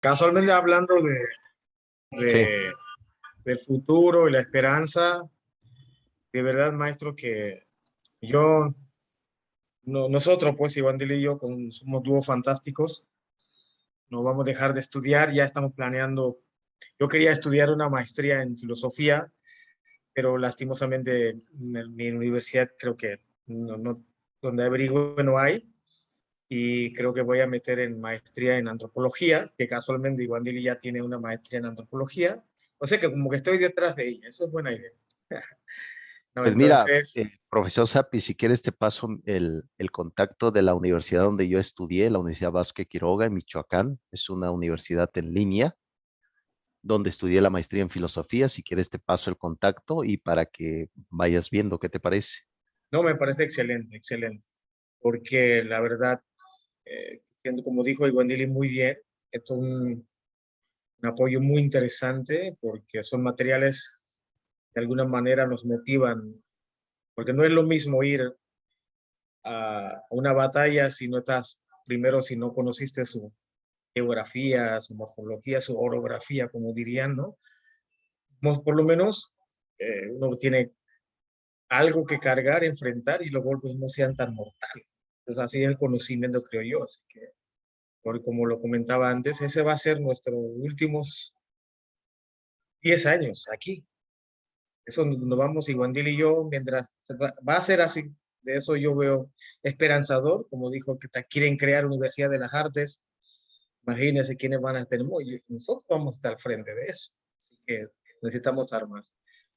Casualmente hablando Sí, de- del futuro y la esperanza, de verdad, maestro, que yo, nosotros, pues, Iván Dil y yo, somos dúos fantásticos, no vamos a dejar de estudiar, ya estamos planeando. Yo quería estudiar una maestría en filosofía, pero lastimosamente en mi universidad creo que donde averigüe no hay, y creo que voy a meter en maestría en antropología, que casualmente Iván Dili ya tiene una maestría en antropología, o sea que como que estoy detrás de ella, eso es buena idea. No, pues mira, entonces, profesor Sapi, si quieres te paso el contacto de la universidad donde yo estudié, la Universidad Vázquez Quiroga en Michoacán. Es una universidad en línea donde estudié la maestría en filosofía. Si quieres te paso el contacto y para que vayas viendo qué te parece. no, me parece excelente, excelente, porque la verdad, siendo como dijo Iván Dili muy bien, esto es un apoyo muy interesante porque son materiales que de alguna manera nos motivan, porque no es lo mismo ir a una batalla si no estás, primero, si no conociste su geografía, su morfología, su orografía, como dirían, ¿no? Por lo menos uno tiene algo que cargar, enfrentar y los golpes no sean tan mortales. Entonces, así es el conocimiento, creo yo. Así que, como lo comentaba antes, ese va a ser nuestros últimos 10 años aquí. Eso nos vamos, Iguandil y yo, mientras va a ser así. De eso yo veo esperanzador, como dijo que quieren crear Universidad de las Artes. Imagínense quiénes van a estar. Nosotros vamos a estar al frente de eso. Así que necesitamos armar.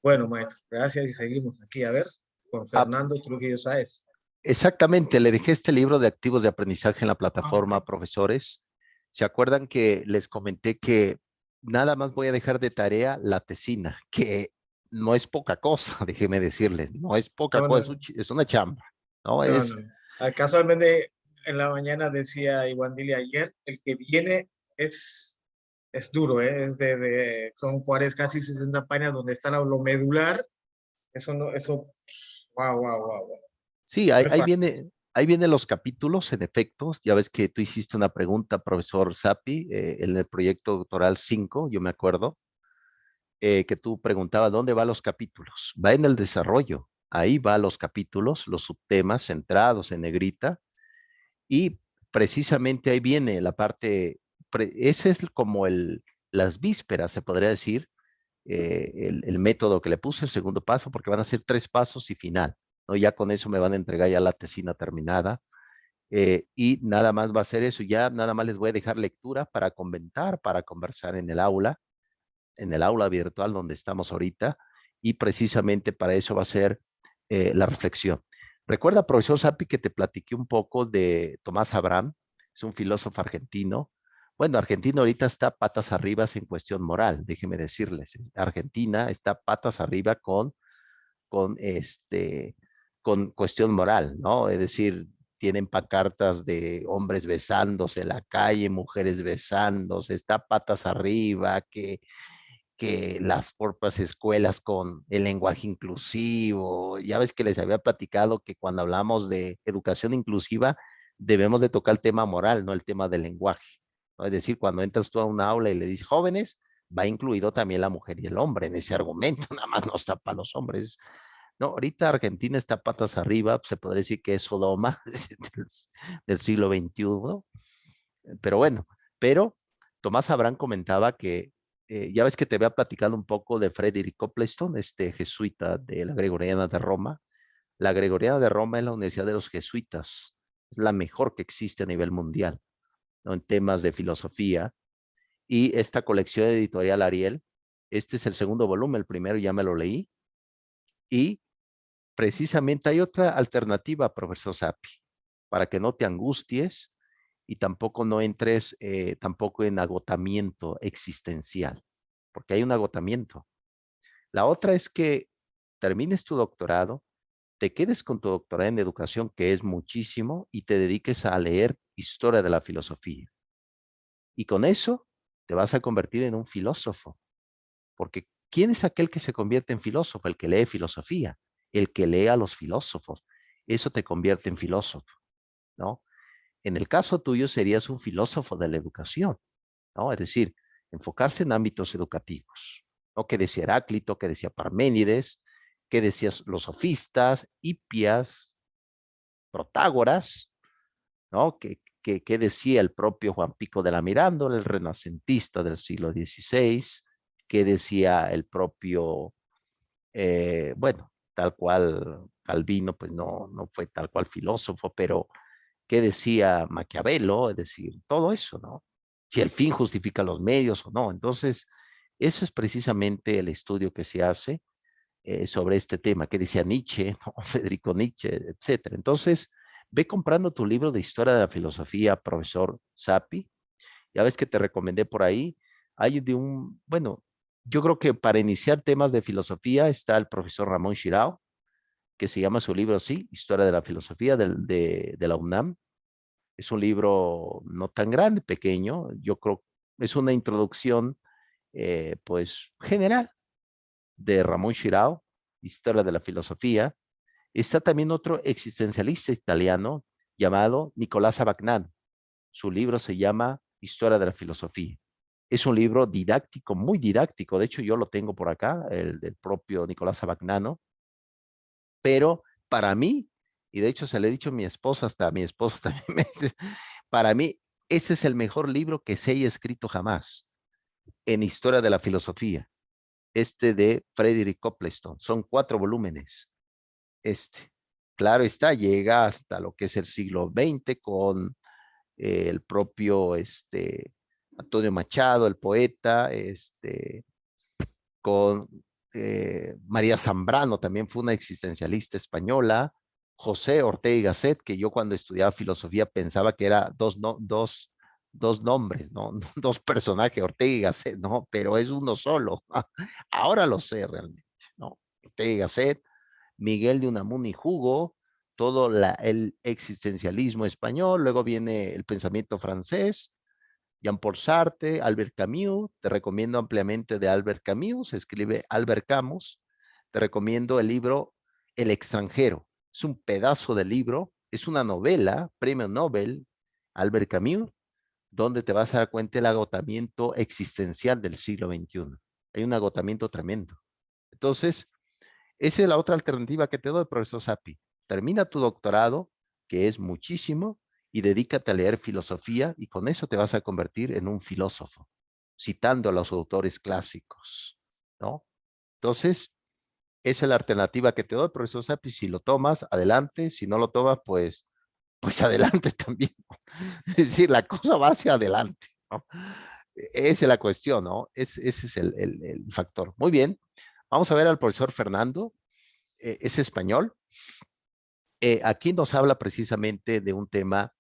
Bueno, maestro, gracias y seguimos aquí. A ver, con Ah, Fernando Trujillo Sáez. exactamente, le dejé este libro de activos de aprendizaje en la Ah, ok. plataforma, profesores. ¿Se acuerdan que les comenté que nada más voy a dejar de tarea la tesina, que no es poca cosa, déjeme decirles, no es poca No, cosa, no, es una chamba, ¿no? no, Es, no. Casualmente, en la mañana decía Iván Dili ayer, el que viene es duro, ¿eh? Son 40, casi 60 páginas donde está lo medular. Eso no, eso, wow, wow, wow, wow. sí, No es fácil. ahí vienen los capítulos, en efecto. Ya ves que tú hiciste una pregunta, profesor Sapi, en el proyecto doctoral 5, yo me acuerdo, que tú preguntabas dónde van los capítulos. Va en el desarrollo, ahí va los capítulos, los subtemas centrados en negrita, y precisamente ahí viene la parte, ese es como las vísperas, se podría decir, el método que le puse, el segundo paso, porque van a ser 3 pasos y final, ¿no? Ya con eso me van a entregar ya la tesina terminada, y nada más va a ser eso, ya nada más les voy a dejar lectura para comentar, para conversar en el aula virtual donde estamos ahorita, y precisamente para eso va a ser la reflexión. Recuerda, profesor Sapi, que te platiqué un poco de Tomás Abraham, es un filósofo argentino. Bueno, Argentina ahorita está patas arriba en cuestión moral, déjeme decirles. Argentina está patas arriba con con cuestión moral, ¿no? Es decir, tienen pancartas de hombres besándose en la calle, mujeres besándose, está patas arriba, que las propias escuelas con el lenguaje inclusivo. Ya ves que les había platicado que cuando hablamos de educación inclusiva debemos de tocar el tema moral, no el tema del lenguaje, ¿no? Es decir, cuando entras tú a una aula y le dices jóvenes, va incluido también la mujer y el hombre en ese argumento, nada más no está para los hombres. No, ahorita Argentina está patas arriba, se podría decir que es Sodoma del siglo XXI, pero bueno, pero Tomás Abraham comentaba que, ya ves que te había platicado un poco de Frederick Copleston, este jesuita de la Gregoriana de Roma. La Gregoriana de Roma es la universidad de los jesuitas, es la mejor que existe a nivel mundial, ¿no? En temas de filosofía. Y esta colección editorial Ariel, este es el segundo volumen, el primero ya me lo leí, y precisamente hay otra alternativa, profesor Sapi, para que no te angusties y tampoco no entres tampoco en agotamiento existencial, porque hay un agotamiento. La otra es que termines tu doctorado, te quedes con tu doctorado en educación, que es muchísimo, y te dediques a leer historia de la filosofía. Y con eso te vas a convertir en un filósofo, porque ¿quién es aquel que se convierte en filósofo? El que lee filosofía, el que lee a los filósofos. Eso te convierte en filósofo, ¿no? En el caso tuyo serías un filósofo de la educación, ¿no? Es decir, enfocarse en ámbitos educativos, ¿no? ¿Qué decía Heráclito? ¿Qué decía Parménides? ¿Qué decían los sofistas? Hipias, Protágoras, ¿no? ¿Qué decía el propio Juan Pico de la Mirándula, el renacentista del siglo XVI? ¿Qué decía el propio, bueno, tal cual Calvino, pues no fue tal cual filósofo, pero qué decía Maquiavelo? Es decir, todo eso, ¿no? Si el fin justifica los medios o no. Entonces, eso es precisamente el estudio que se hace sobre este tema, que decía Nietzsche, ¿no? Federico Nietzsche, etcétera. Entonces, ve comprando tu libro de historia de la filosofía, profesor Sapi. Ya ves que te recomendé por ahí. Hay de un, bueno, yo creo que para iniciar temas de filosofía está el profesor Ramón Shirao, que se llama su libro así, Historia de la Filosofía de la UNAM. Es un libro no tan grande, pequeño. Yo creo es una introducción, pues, general de Ramón Shirao, Historia de la Filosofía. Está también otro existencialista italiano llamado Nicolás Abagnano. Su libro se llama Historia de la Filosofía. Es un libro didáctico, muy didáctico. De hecho, yo lo tengo por acá, el del propio Nicolás Abagnano. Pero para mí, y de hecho se le he dicho a mi esposa, hasta a mi esposa también me dice, para mí, ese es el mejor libro que se haya escrito jamás en historia de la filosofía. Este de Frederick Copleston. Son 4 volúmenes. Este. Claro está, llega hasta lo que es el siglo XX con el propio Antonio Machado, el poeta, con María Zambrano, también fue una existencialista española, José Ortega y Gasset, que yo cuando estudiaba filosofía pensaba que era dos nombres, ¿no? Dos personajes, Ortega y Gasset, ¿no? Pero es uno solo. Ahora lo sé realmente, ¿no? Ortega y Gasset, Miguel de Unamuno y Hugo, todo el existencialismo español, luego viene el pensamiento francés, Jean-Paul Sartre, Albert Camus, te recomiendo ampliamente de Albert Camus, se escribe Albert Camus, te recomiendo el libro El extranjero, es un pedazo de libro, es una novela, premio Nobel, Albert Camus, donde te vas a dar cuenta del agotamiento existencial del siglo XXI. Hay un agotamiento tremendo. Entonces, esa es la otra alternativa que te doy, profesor Sapi. Termina tu doctorado, que es muchísimo, y dedícate a leer filosofía y con eso te vas a convertir en un filósofo, citando a los autores clásicos, ¿no? Entonces, esa es la alternativa que te doy, profesor Sapi. Si lo tomas, adelante. Si no lo tomas, pues adelante también. Es decir, la cosa va hacia adelante, ¿no? Esa es la cuestión, ¿no? Ese es el factor. Muy bien. Vamos a ver al profesor Fernando. Es español. Aquí nos habla precisamente de un tema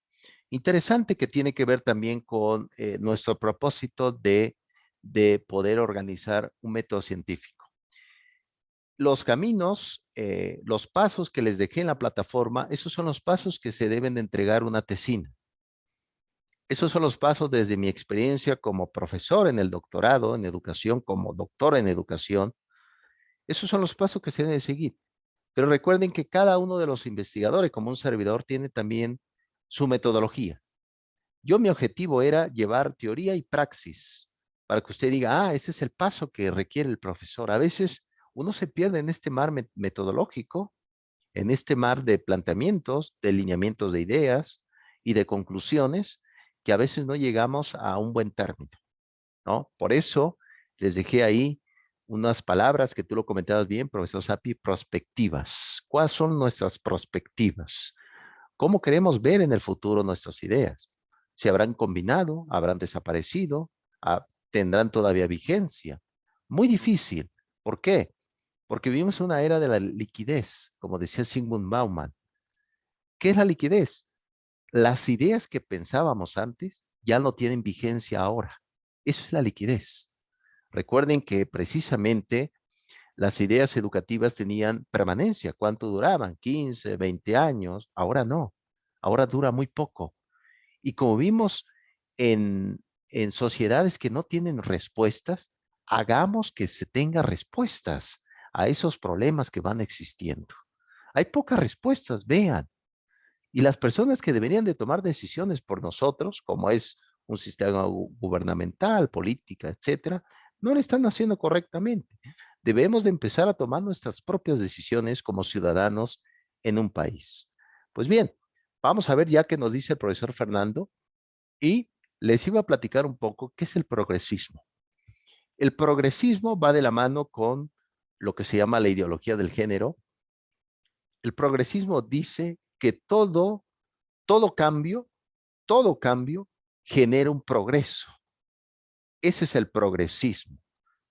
interesante que tiene que ver también con nuestro propósito de poder organizar un método científico. Los caminos, los pasos que les dejé en la plataforma, esos son los pasos que se deben de entregar una tesina. Esos son los pasos desde mi experiencia como profesor en el doctorado en educación, como doctor en educación. Esos son los pasos que se deben seguir. Pero recuerden que cada uno de los investigadores, como un servidor, tiene también su metodología. Mi objetivo era llevar teoría y praxis para que usted diga, ese es el paso que requiere el profesor. A veces uno se pierde en este mar metodológico, en este mar de planteamientos, de lineamientos de ideas y de conclusiones que a veces no llegamos a un buen término, ¿no? Por eso les dejé ahí unas palabras que tú lo comentabas bien, profesor Sapi, prospectivas. ¿Cuáles son nuestras prospectivas? ¿Cómo queremos ver en el futuro nuestras ideas? ¿Se habrán combinado? ¿Habrán desaparecido? ¿Tendrán todavía vigencia? Muy difícil. ¿Por qué? Porque vivimos una era de la liquidez, como decía Sigmund Bauman. ¿Qué es la liquidez? Las ideas que pensábamos antes ya no tienen vigencia ahora. Eso es la liquidez. Recuerden que precisamente las ideas educativas tenían permanencia. ¿Cuánto duraban? 15, 20 años. Ahora no. Ahora dura muy poco. Y como vimos en sociedades que no tienen respuestas, hagamos que se tenga respuestas a esos problemas que van existiendo. Hay pocas respuestas, vean. Y las personas que deberían de tomar decisiones por nosotros, como es un sistema gubernamental, política, etcétera, no lo están haciendo correctamente. Debemos de empezar a tomar nuestras propias decisiones como ciudadanos en un país. Pues bien, vamos a ver ya que nos dice el profesor Fernando y les iba a platicar un poco qué es el progresismo. El progresismo va de la mano con lo que se llama la ideología del género. El progresismo dice que todo todo cambio genera un progreso. Ese es el progresismo.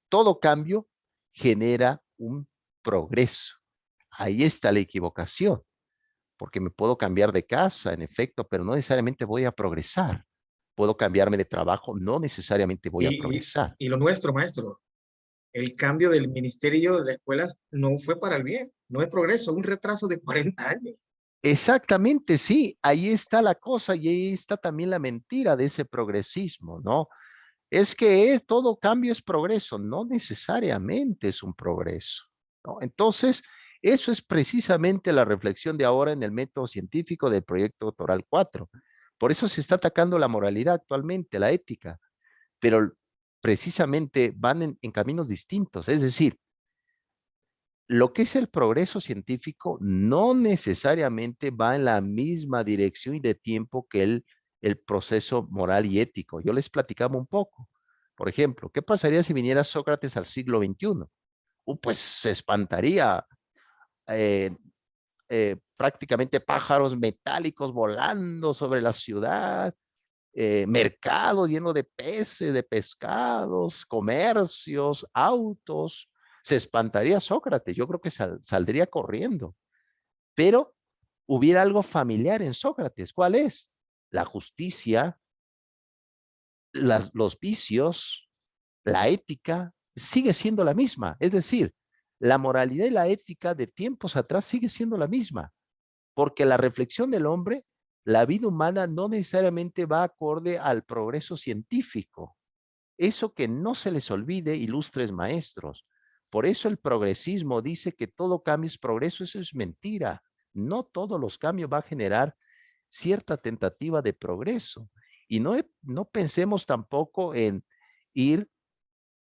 Todo cambio genera un progreso. Ahí está la equivocación, porque me puedo cambiar de casa, en efecto, pero no necesariamente voy a progresar. Puedo cambiarme de trabajo, no necesariamente voy a progresar. Y lo nuestro, maestro, el cambio del ministerio de escuelas no fue para el bien, no es progreso, un retraso de 40 años. Exactamente, sí, ahí está la cosa y ahí está también la mentira de ese progresismo, ¿no? Es que todo cambio es progreso, no necesariamente es un progreso, ¿no? Entonces, eso es precisamente la reflexión de ahora en el método científico del proyecto doctoral 4. Por eso se está atacando la moralidad actualmente, la ética, pero precisamente van en caminos distintos. Es decir, lo que es el progreso científico no necesariamente va en la misma dirección y de tiempo que el proceso moral y ético. Yo les platicaba un poco. Por ejemplo, ¿qué pasaría si viniera Sócrates al siglo XXI? Pues se espantaría eh, prácticamente pájaros metálicos volando sobre la ciudad, mercados llenos de peces, de pescados, comercios, autos. Se espantaría Sócrates, yo creo que saldría corriendo, pero hubiera algo familiar en Sócrates. ¿Cuál es? La justicia, los vicios, la ética, sigue siendo la misma. Es decir, la moralidad y la ética de tiempos atrás sigue siendo la misma, porque la reflexión del hombre, la vida humana no necesariamente va acorde al progreso científico. Eso que no se les olvide, ilustres maestros. Por eso el progresismo dice que todo cambio es progreso. Eso es mentira. No todos los cambios va a generar cierta tentativa de progreso. Y no pensemos tampoco en ir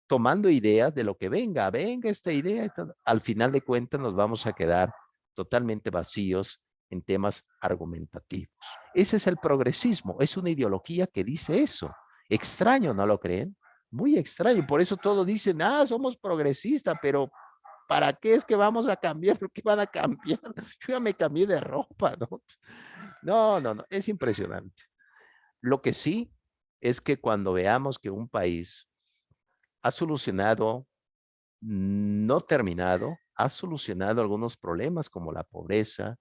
tomando ideas de lo que venga. Venga esta idea. Al final de cuentas nos vamos a quedar totalmente vacíos en temas argumentativos. Ese es el progresismo. Es una ideología que dice eso. Extraño, ¿no lo creen? Muy extraño. Por eso todos dicen, somos progresistas, pero ¿para qué es que vamos a cambiar? ¿Por qué van a cambiar? Yo ya me cambié de ropa, ¿no? No, no, no. Es impresionante. Lo que sí es que cuando veamos que un país ha solucionado, no terminado, ha solucionado algunos problemas como la pobreza,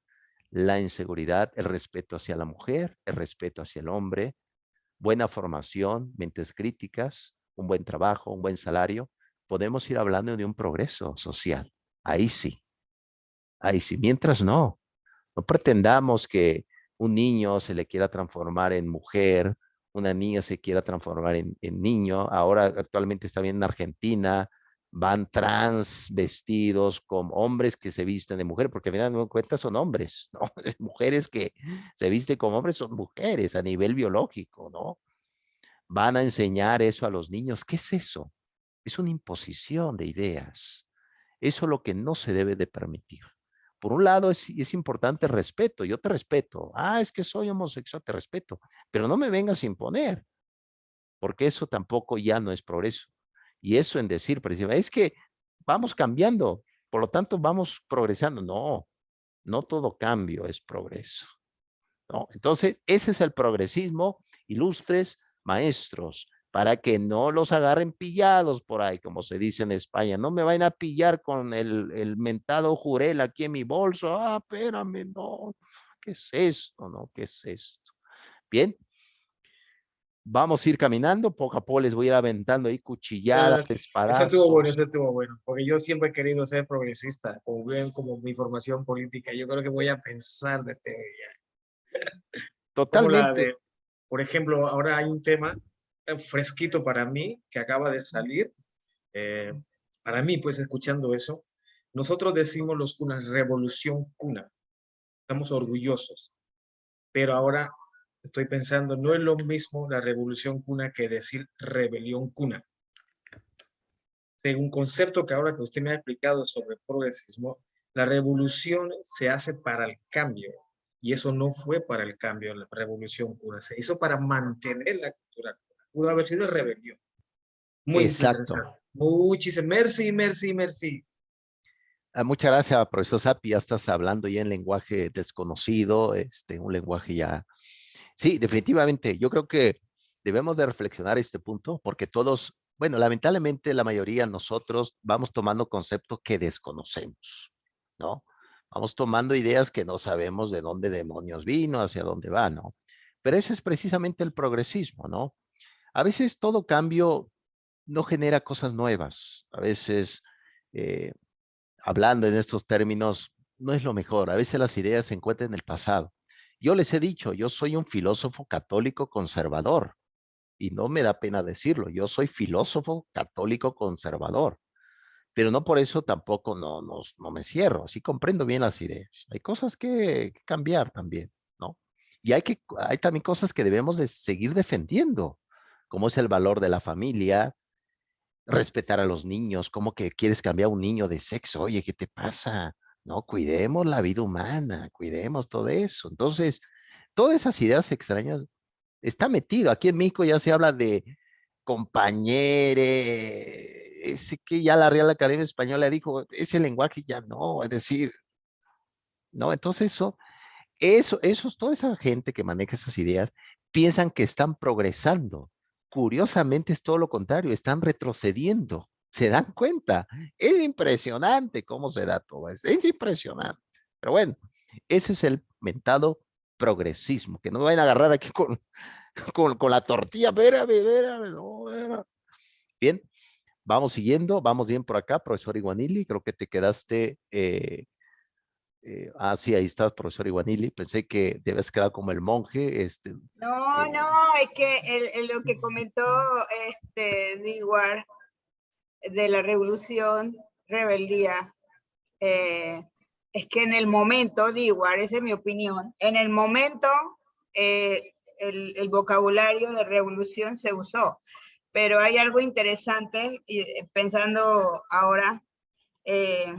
la inseguridad, el respeto hacia la mujer, el respeto hacia el hombre, buena formación, mentes críticas, un buen trabajo, un buen salario, podemos ir hablando de un progreso social. Ahí sí, ahí sí. Mientras no, no pretendamos que un niño se le quiera transformar en mujer, una niña se quiera transformar en niño. Ahora actualmente está bien en Argentina, van trans vestidos con hombres que se visten de mujer, porque al final de cuentas son hombres, ¿no? Mujeres que se visten como hombres son mujeres a nivel biológico, ¿no? Van a enseñar eso a los niños. ¿Qué es eso? Es una imposición de ideas. Eso es lo que no se debe de permitir. Por un lado, es importante el respeto. Yo te respeto. Es que soy homosexual, te respeto. Pero no me vengas a imponer, porque eso tampoco ya no es progreso. Y eso en decir, precisamente, es que vamos cambiando, por lo tanto vamos progresando. No, no todo cambio es progreso, ¿no? Entonces, ese es el progresismo, ilustres maestros, para que no los agarren pillados por ahí, como se dice en España. No me vayan a pillar con el mentado jurel aquí en mi bolso. Espérame, no. ¿Qué es esto? No, ¿qué es esto? Bien, vamos a ir caminando, poco a poco les voy a ir aventando ahí cuchilladas, espadazos. Eso estuvo bueno, porque yo siempre he querido ser progresista, como bien como mi formación política. Yo creo que voy a pensar desde como la Totalmente. de, por ejemplo, ahora hay un tema fresquito para mí que acaba de salir. eh, para mí, pues escuchando eso, nosotros decimos los cunas, revolución cuna, estamos orgullosos, pero ahora estoy pensando, no es lo mismo la revolución cuna que decir rebelión cuna. Según concepto que ahora que usted me ha explicado sobre progresismo, la revolución se hace para el cambio, y eso no fue para el cambio, la revolución cuna, se hizo para mantener la cultura cuna. Pudo haber sido rebelión. Muy Exacto. interesante. Muchísimas, merci, merci, merci. Muchas gracias, profesor Sapi. Ya estás hablando ya en lenguaje desconocido, un lenguaje ya. Sí, definitivamente. Yo creo que debemos de reflexionar este punto porque todos, bueno, lamentablemente la mayoría de nosotros vamos tomando conceptos que desconocemos, ¿no? Vamos tomando ideas que no sabemos de dónde demonios vino, hacia dónde va, ¿no? Pero ese es precisamente el progresismo, ¿no? A veces todo cambio no genera cosas nuevas. A veces eh, hablando en estos términos, no es lo mejor. A veces las ideas se encuentran en el pasado. Yo les he dicho, yo soy un filósofo católico conservador y no me da pena decirlo. Yo soy filósofo católico conservador, pero no por eso tampoco no me cierro. Sí comprendo bien las ideas. Hay cosas que cambiar también, ¿no? Y hay también cosas que debemos de seguir defendiendo, como es el valor de la familia, respetar a los niños, como que quieres cambiar a un niño de sexo, oye, ¿qué te pasa? No, cuidemos la vida humana, cuidemos todo eso. Entonces, todas esas ideas extrañas está metido. Aquí en México ya se habla de compañere, ese que ya la Real Academia Española dijo, ese lenguaje ya no, es decir, no, entonces toda esa gente que maneja esas ideas piensan que están progresando. Curiosamente es todo lo contrario, están retrocediendo. ¿Se dan cuenta? Es impresionante cómo se da todo eso. Es impresionante. Pero bueno, ese es el mentado progresismo, que no me vayan a agarrar aquí con la tortilla. Espérame, espérame, no, espérame. Bien, vamos siguiendo, vamos bien por acá, profesor Iguanili. Creo que te quedaste sí, ahí estás, profesor Iguanili. Pensé que debes quedar como el monje. No, Eh, no, es que lo que comentó Dewar de la revolución, rebeldía, eh, es que en el momento, Dewar, esa es mi opinión, en el momento el vocabulario de revolución se usó, pero hay algo interesante, pensando ahora, eh,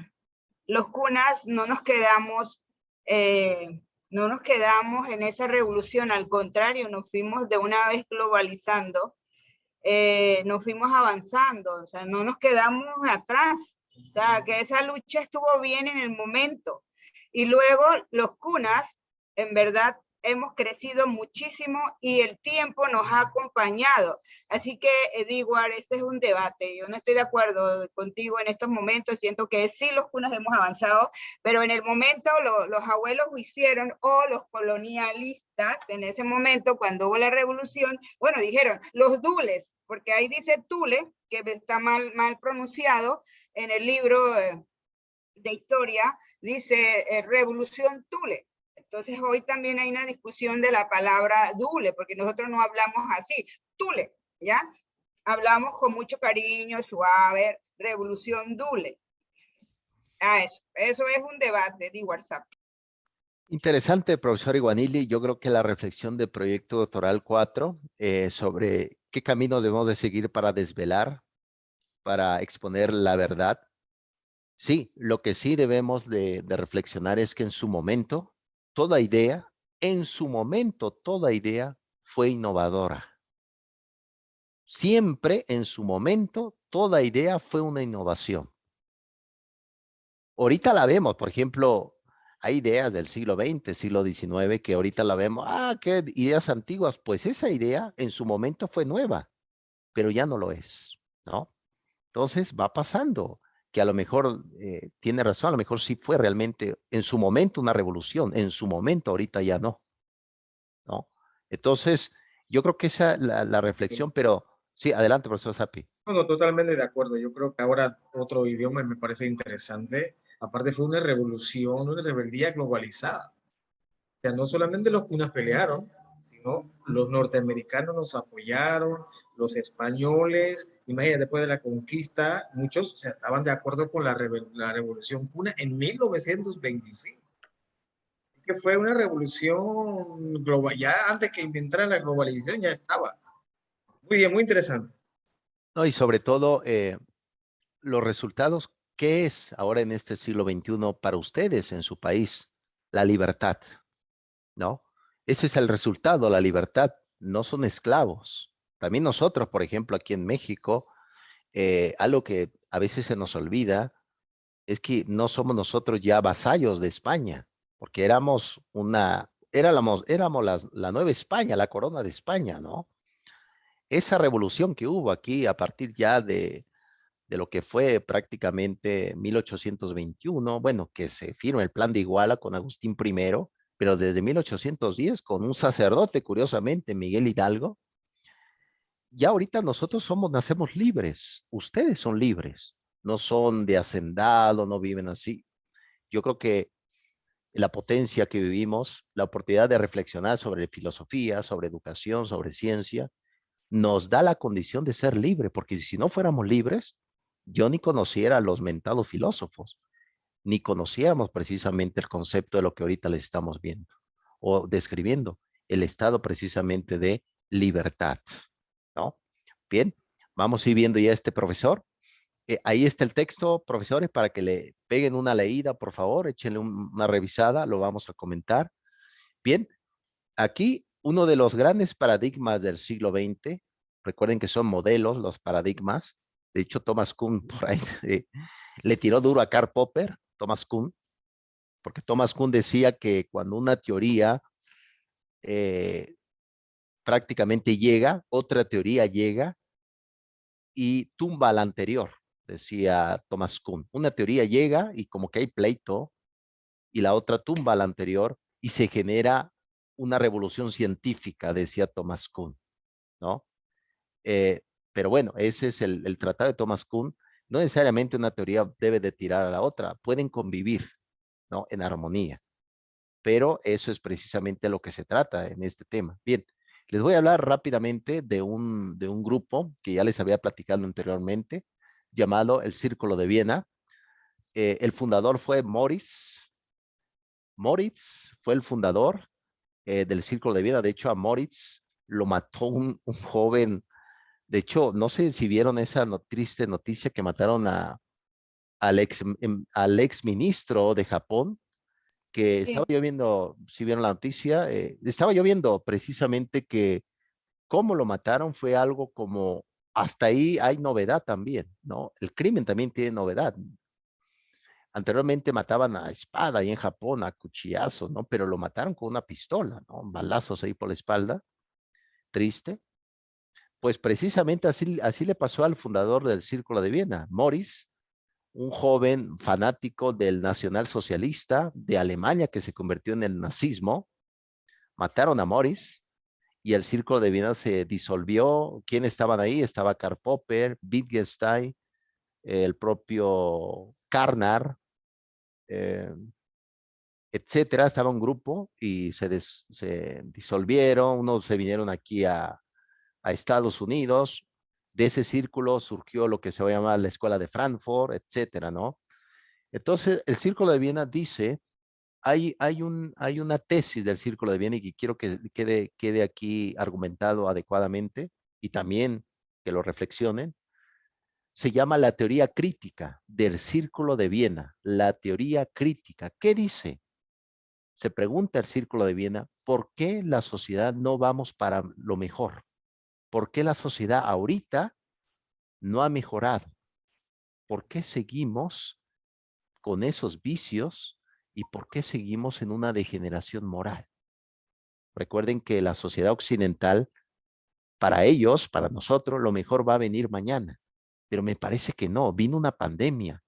los cunas no nos quedamos en esa revolución, al contrario, nos fuimos de una vez globalizando, nos fuimos avanzando, o sea, no nos quedamos atrás, o sea, que esa lucha estuvo bien en el momento. Y luego los cunas, en verdad, hemos crecido muchísimo y el tiempo nos ha acompañado. Así que, Edward, este es un debate. Yo no estoy de acuerdo contigo en estos momentos. Siento que sí, los cunas hemos avanzado, pero en el momento los abuelos lo hicieron, o los colonialistas, en ese momento, cuando hubo la revolución, bueno, dijeron, los dules, porque ahí dice Tule, que está mal pronunciado en el libro de historia, dice Revolución Tule. Entonces hoy también hay una discusión de la palabra Dule, porque nosotros no hablamos así, Tule, ¿ya? Hablamos con mucho cariño, suave, Revolución Dule. Eso es un debate de WhatsApp. Interesante, profesor Iguanili. Yo creo que la reflexión del proyecto doctoral 4 sobre qué camino debemos de seguir para desvelar, para exponer la verdad. Sí, lo que sí debemos de reflexionar es que en su momento, toda idea, en su momento, toda idea fue innovadora. Siempre en su momento, toda idea fue una innovación. Ahorita la vemos, por ejemplo, hay ideas del siglo XX, siglo XIX, que ahorita la vemos, qué ideas antiguas, pues esa idea en su momento fue nueva, pero ya no lo es, ¿no? Entonces va pasando, que a lo mejor tiene razón, a lo mejor sí fue realmente en su momento una revolución, en su momento ahorita ya no, ¿no? Entonces, yo creo que esa es la reflexión, pero sí, adelante, profesor Sapi. Bueno, totalmente de acuerdo. Yo creo que ahora otro idioma me parece interesante. Aparte fue una revolución, una rebeldía globalizada. O sea, no solamente los cunas pelearon, sino los norteamericanos nos apoyaron, los españoles, imagínate, después de la conquista, muchos estaban de acuerdo con la revolución cuna en 1925. que fue una revolución global. Ya antes que inventara la globalización ya estaba. Muy bien, muy interesante. No, y sobre todo, los resultados, ¿qué es ahora en este siglo XXI para ustedes en su país? La libertad, ¿no? Ese es el resultado, la libertad. No son esclavos. También nosotros, por ejemplo, aquí en México, algo que a veces se nos olvida es que no somos nosotros ya vasallos de España, porque éramos la Nueva España, la corona de España, ¿no? Esa revolución que hubo aquí a partir ya de lo que fue prácticamente 1821, bueno, que se firma el Plan de Iguala con Agustín I, pero desde 1810 con un sacerdote, curiosamente, Miguel Hidalgo, ya ahorita nosotros nacemos libres, ustedes son libres, no son de hacendado, no viven así. Yo creo que la potencia que vivimos, la oportunidad de reflexionar sobre filosofía, sobre educación, sobre ciencia, nos da la condición de ser libre, porque si no fuéramos libres, yo ni conociera a los mentados filósofos, ni conociéramos precisamente el concepto de lo que ahorita les estamos viendo o describiendo, el estado precisamente de libertad, ¿no? Bien, vamos a ir viendo ya este profesor. Ahí está el texto, profesores, para que le peguen una leída, por favor, échenle una revisada, lo vamos a comentar. Bien, aquí uno de los grandes paradigmas del siglo XX, recuerden que son modelos los paradigmas, de hecho Thomas Kuhn por ahí le tiró duro a Karl Popper, Thomas Kuhn, porque Thomas Kuhn decía que cuando una teoría prácticamente llega, otra teoría llega y tumba a la anterior, decía Thomas Kuhn. Una teoría llega y como que hay pleito y la otra tumba a la anterior y se genera una revolución científica, decía Thomas Kuhn, ¿no? Pero bueno, ese es el tratado de Thomas Kuhn. No necesariamente una teoría debe de tirar a la otra, pueden convivir, ¿no? En armonía. Pero eso es precisamente lo que se trata en este tema. Bien, les voy a hablar rápidamente de un grupo que ya les había platicado anteriormente, llamado el Círculo de Viena. El fundador fue Moritz. Moritz fue el fundador del Círculo de Viena. De hecho, a Moritz lo mató un joven. De hecho, no sé si vieron esa triste noticia que mataron al ex ministro de Japón, que estaba Sí. yo viendo, si vieron la noticia, estaba yo viendo precisamente que cómo lo mataron fue algo como, hasta ahí hay novedad también, ¿no? El crimen también tiene novedad. Anteriormente mataban a espada ahí en Japón, a cuchillazos, ¿no? Pero lo mataron con una pistola, ¿no? Balazos ahí por la espalda, triste. Pues precisamente así le pasó al fundador del Círculo de Viena, Morris, un joven fanático del nacionalsocialista de Alemania que se convirtió en el nazismo. Mataron a Morris y el Círculo de Viena se disolvió. ¿Quiénes estaban ahí? Estaba Karl Popper, Wittgenstein, el propio Karnar, eh, etcétera. Estaba un grupo y se disolvieron. Unos se vinieron aquí a Estados Unidos. De ese círculo surgió lo que se va a llamar la Escuela de Frankfurt, etcétera, ¿no? Entonces, el Círculo de Viena dice, hay una tesis del Círculo de Viena y que quiero que quede aquí argumentado adecuadamente y también que lo reflexionen. Se llama la teoría crítica del Círculo de Viena, la teoría crítica. ¿Qué dice? Se pregunta el Círculo de Viena, ¿por qué la sociedad no vamos para lo mejor? ¿Por qué la sociedad ahorita no ha mejorado? ¿Por qué seguimos con esos vicios y por qué seguimos en una degeneración moral? Recuerden que la sociedad occidental, para ellos, para nosotros, lo mejor va a venir mañana. Pero me parece que no, vino una pandemia,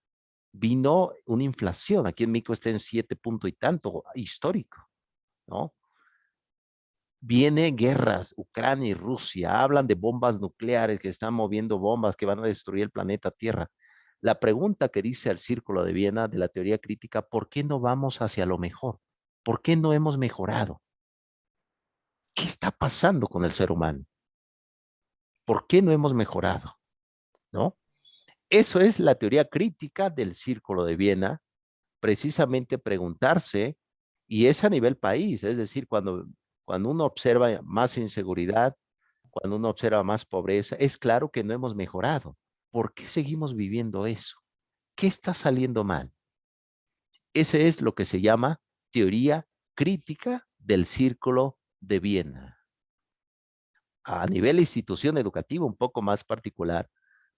vino una inflación, aquí en México está en 7 punto y tanto, histórico, ¿no? Viene guerras, Ucrania y Rusia, hablan de bombas nucleares que están moviendo bombas que van a destruir el planeta Tierra. La pregunta que dice el Círculo de Viena de la teoría crítica, ¿por qué no vamos hacia lo mejor? ¿Por qué no hemos mejorado? ¿Qué está pasando con el ser humano? ¿Por qué no hemos mejorado? ¿No? Eso es la teoría crítica del Círculo de Viena, precisamente preguntarse Y es a nivel país, es decir, cuando uno observa más inseguridad, cuando uno observa más pobreza, es claro que no hemos mejorado. ¿Por qué seguimos viviendo eso? ¿Qué está saliendo mal? Ese es lo que se llama teoría crítica del círculo de Viena. A nivel de institución educativa un poco más particular,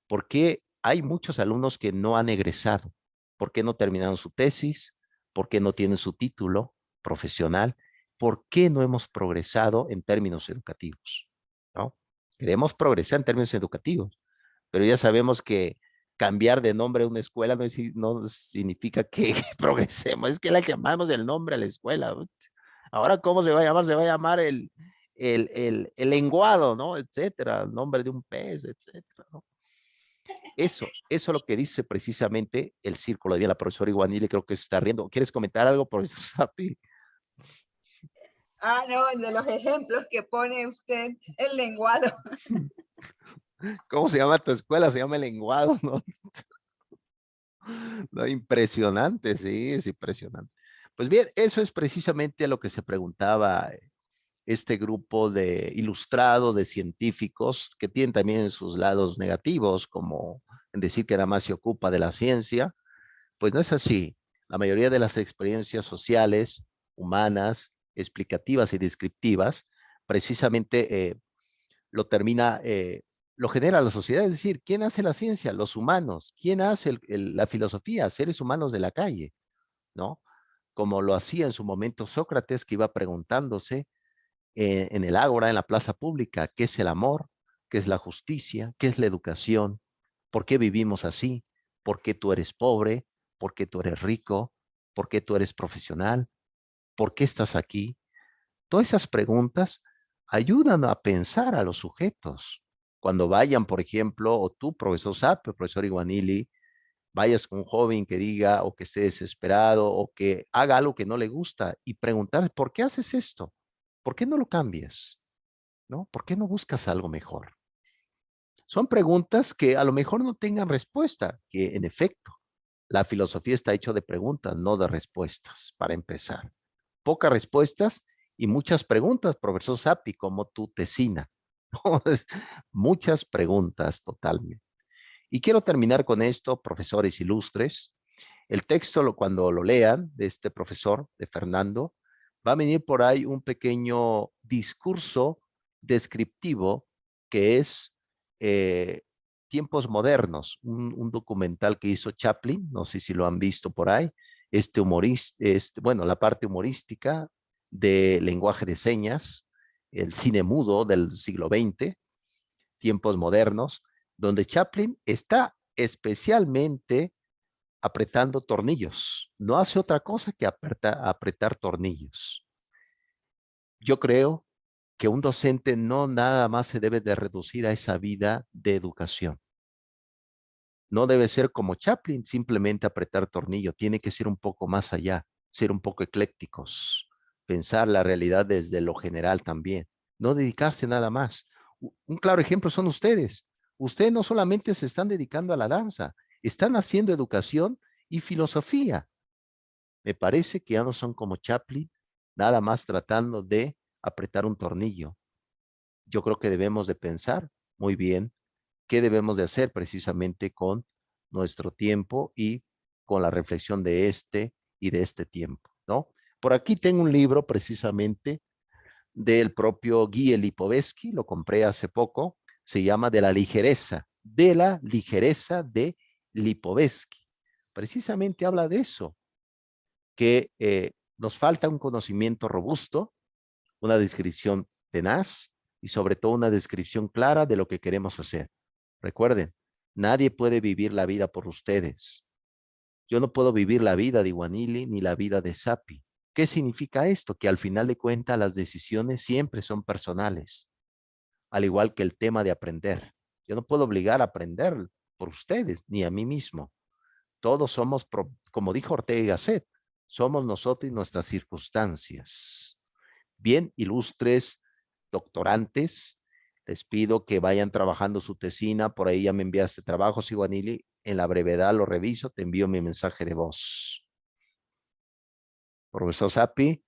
¿por qué hay muchos alumnos que no han egresado? ¿Por qué no terminaron su tesis? ¿Por qué no tienen su título profesional? ¿Por qué no hemos progresado en términos educativos? ¿No? Queremos progresar en términos educativos, pero ya sabemos que cambiar de nombre a una escuela no significa que progresemos, es que le llamamos el nombre a la escuela. Ahora, ¿cómo se va a llamar? Se va a llamar el lenguado, ¿no? Etcétera, el nombre de un pez, etcétera, ¿no? Eso es lo que dice precisamente el círculo de Viena. La profesora Iguanili creo que se está riendo. ¿Quieres comentar algo, profesor Sapi? Ah, no, de los ejemplos que pone usted, el lenguado. ¿Cómo se llama tu escuela? Se llama el lenguado, ¿no? No, impresionante, sí, es impresionante. Pues bien, eso es precisamente a lo que se preguntaba este grupo de ilustrado de científicos que tienen también sus lados negativos, como en decir que nada más se ocupa de la ciencia. Pues no es así. La mayoría de las experiencias sociales, humanas, explicativas y descriptivas, precisamente lo genera la sociedad. Es decir, ¿quién hace la ciencia? Los humanos. ¿Quién hace la filosofía? Seres humanos de la calle, ¿no? Como lo hacía en su momento Sócrates, que iba preguntándose en el ágora, en la plaza pública, ¿qué es el amor? ¿Qué es la justicia? ¿Qué es la educación? ¿Por qué vivimos así? ¿Por qué tú eres pobre? ¿Por qué tú eres rico? ¿Por qué tú eres profesional? ¿Por qué estás aquí? Todas esas preguntas ayudan a pensar a los sujetos. Cuando vayan, por ejemplo, o tú, profesor Sape, profesor Iguanili, vayas con un joven que diga o que esté desesperado o que haga algo que no le gusta y preguntarle, ¿por qué haces esto? ¿Por qué no lo cambias? ¿No? ¿Por qué no buscas algo mejor? Son preguntas que a lo mejor no tengan respuesta, que en efecto, la filosofía está hecha de preguntas, no de respuestas, para empezar. Pocas respuestas y muchas preguntas, profesor Sapi, como tu tesina. ¿No? Muchas preguntas totalmente. Y quiero terminar con esto, profesores ilustres. El texto, cuando lo lean, de este profesor, de Fernando, va a venir por ahí un pequeño discurso descriptivo que es Tiempos Modernos, un documental que hizo Chaplin, no sé si lo han visto por ahí, bueno, la parte humorística de lenguaje de señas, el cine mudo del siglo XX, Tiempos Modernos, donde Chaplin está especialmente apretando tornillos. No hace otra cosa que apretar tornillos. Yo creo que un docente no nada más se debe de reducir a esa vida de educación. No debe ser como Chaplin, simplemente apretar tornillo. Tiene que ser un poco más allá, ser un poco eclécticos, pensar la realidad desde lo general también. No dedicarse nada más. Un claro ejemplo son ustedes. Ustedes no solamente se están dedicando a la danza, están haciendo educación y filosofía. Me parece que ya no son como Chaplin, nada más tratando de apretar un tornillo. Yo creo que debemos de pensar muy bien qué debemos de hacer precisamente con nuestro tiempo y con la reflexión de este y de este tiempo, ¿no? Por aquí tengo un libro precisamente del propio Guy Lipovetsky, lo compré hace poco, se llama de la ligereza de Lipovetsky. Precisamente habla de eso, que nos falta un conocimiento robusto, una descripción tenaz y sobre todo una descripción clara de lo que queremos hacer. Recuerden, nadie puede vivir la vida por ustedes. Yo no puedo vivir la vida de Iguanili ni la vida de Sapi. ¿Qué significa esto? Que al final de cuentas las decisiones siempre son personales, al igual que el tema de aprender. Yo no puedo obligar a aprender por ustedes, ni a mí mismo. Todos somos, como dijo Ortega y Gasset, somos nosotros y nuestras circunstancias. Bien, ilustres doctorantes, les pido que vayan trabajando su tesina. Por ahí ya me enviaste trabajos, Iguanili. En la brevedad lo reviso, te envío mi mensaje de voz. Profesor Sapi,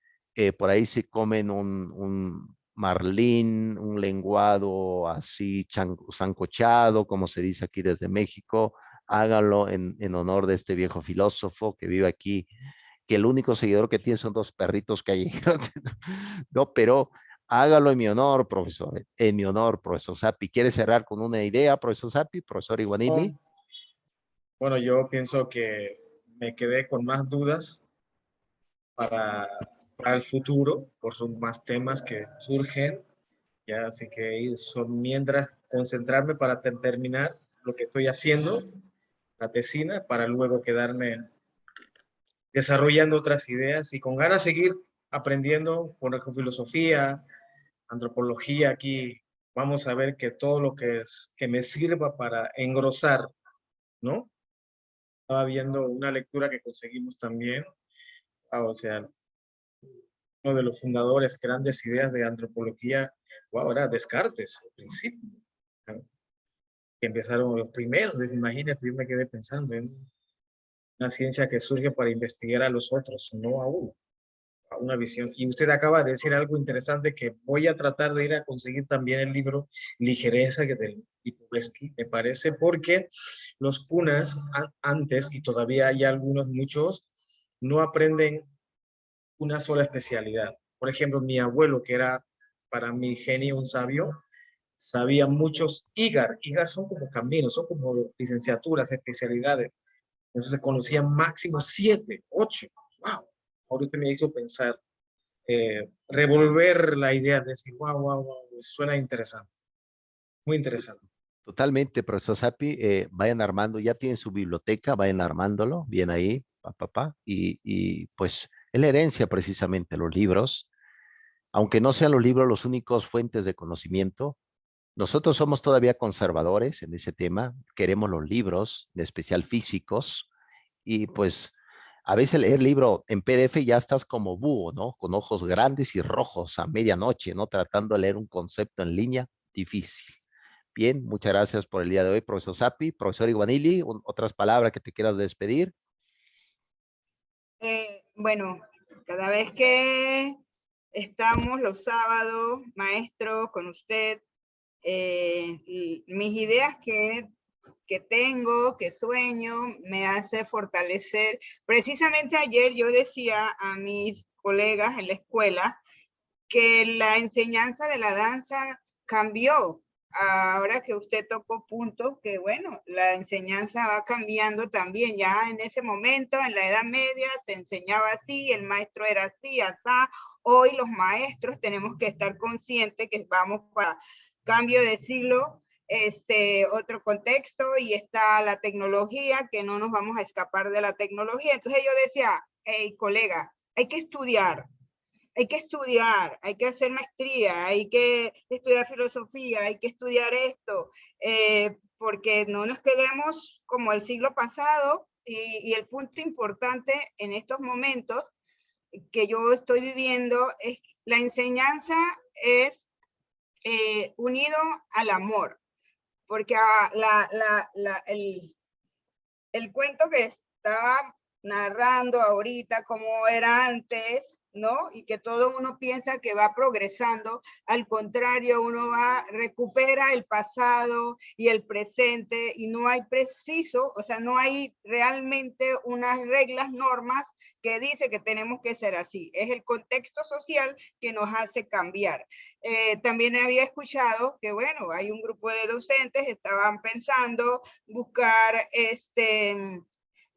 por ahí se comen un marlín, un lenguado así sancochado, como se dice aquí desde México, háganlo en honor de este viejo filósofo que vive aquí, que el único seguidor que tiene son 2 perritos callejeros, no, pero hágalo en mi honor, profesor, en mi honor, profesor Sapi. ¿Quiere cerrar con una idea, profesor Sapi, profesor Iguanili? Bueno, yo pienso que me quedé con más dudas para, para el futuro, por son más temas que surgen, ya así que son mientras concentrarme para terminar lo que estoy haciendo, la tesina, para luego quedarme desarrollando otras ideas y con ganas de seguir aprendiendo con filosofía, antropología aquí. Vamos a ver que todo lo que es que me sirva para engrosar, ¿no? Estaba viendo una lectura que conseguimos también, o sea, uno de los fundadores, grandes ideas de antropología, wow, era Descartes, al principio, ¿no? Que empezaron los primeros, imagínate, yo me quedé pensando en una ciencia que surge para investigar a los otros, no a uno, a una visión. Y usted acaba de decir algo interesante que voy a tratar de ir a conseguir también el libro Ligereza que del Lipovetsky, me parece, porque los cunas antes, y todavía hay algunos, muchos, no aprenden una sola especialidad. Por ejemplo, mi abuelo, que era para mi genio un sabio, sabía muchos IGAR. IGAR son como caminos, son como licenciaturas, especialidades. Entonces se conocían máximo 7, 8. ¡Wow! Ahorita me hizo pensar, revolver la idea de decir, wow, wow, wow, suena interesante, muy interesante. Totalmente, profesor Sapi. Vayan armando, ya tienen su biblioteca, vayan armándolo, bien ahí, y pues es la herencia precisamente, los libros, aunque no sean los libros los únicos fuentes de conocimiento. Nosotros somos todavía conservadores en ese tema, queremos los libros, de especial físicos, y pues a veces leer libro en PDF ya estás como búho, ¿no? Con ojos grandes y rojos a medianoche, ¿no? Tratando de leer un concepto en línea, difícil. Bien, muchas gracias por el día de hoy, profesor Sapi. Profesor Iguanili, otras palabras que te quieras despedir. Bueno, cada vez que estamos los sábados, maestro, con usted, mis ideas que tengo, que sueño, me hace fortalecer. Precisamente ayer yo decía a mis colegas en la escuela que la enseñanza de la danza cambió. Ahora que usted tocó puntos, que bueno, la enseñanza va cambiando también. Ya en ese momento, en la Edad Media, se enseñaba así, el maestro era así, asá. Hoy los maestros tenemos que estar conscientes que vamos para cambio de siglo, otro contexto, y está la tecnología, que no nos vamos a escapar de la tecnología. Entonces yo decía, hey, colega, hay que estudiar, hay que hacer maestría, hay que estudiar filosofía, hay que estudiar esto, porque no nos quedemos como el siglo pasado. Y el punto importante en estos momentos que yo estoy viviendo es la enseñanza es unido al amor, porque el cuento que estaba narrando ahorita, como era antes, ¿no? Y que todo uno piensa que va progresando, al contrario, uno recupera el pasado y el presente, y no hay preciso, o sea, no hay realmente unas reglas, normas que dice que tenemos que ser así. Es el contexto social que nos hace cambiar. También había escuchado que, bueno, hay un grupo de docentes, estaban pensando buscar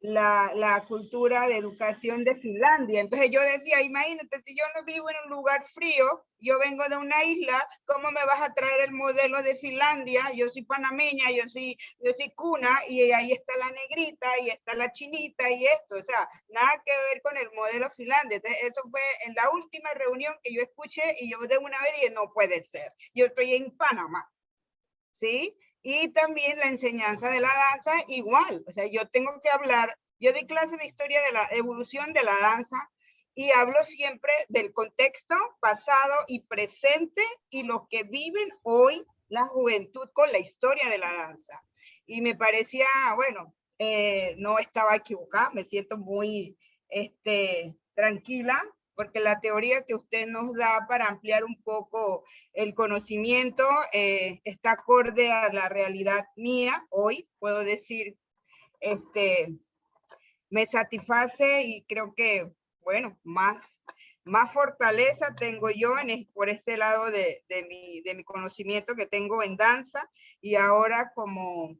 la cultura de educación de Finlandia. Entonces yo decía, imagínate, si yo no vivo en un lugar frío, yo vengo de una isla, ¿cómo me vas a traer el modelo de Finlandia? Yo soy panameña, yo soy cuna, y ahí está la negrita, y está la chinita, y esto, o sea, nada que ver con el modelo finlandés. Entonces, eso fue en la última reunión que yo escuché, y yo de una vez dije, no puede ser, yo estoy en Panamá, ¿sí? Y también la enseñanza de la danza igual, o sea, yo tengo que hablar, yo doy clase de historia de la evolución de la danza, y hablo siempre del contexto pasado y presente y lo que viven hoy la juventud con la historia de la danza. Y me parecía, bueno, no estaba equivocada, me siento muy tranquila porque la teoría que usted nos da para ampliar un poco el conocimiento está acorde a la realidad mía hoy, puedo decir, me satisface y creo que, bueno, más fortaleza tengo yo por este lado de mi conocimiento que tengo en danza, y ahora como,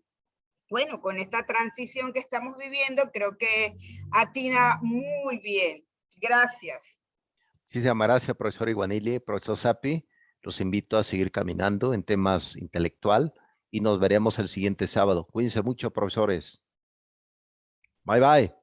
bueno, con esta transición que estamos viviendo, creo que atina muy bien. Gracias. Muchísimas gracias, profesor Iguanili, profesor Sapi. Los invito a seguir caminando en temas intelectual y nos veremos el siguiente sábado. Cuídense mucho, profesores. Bye, bye.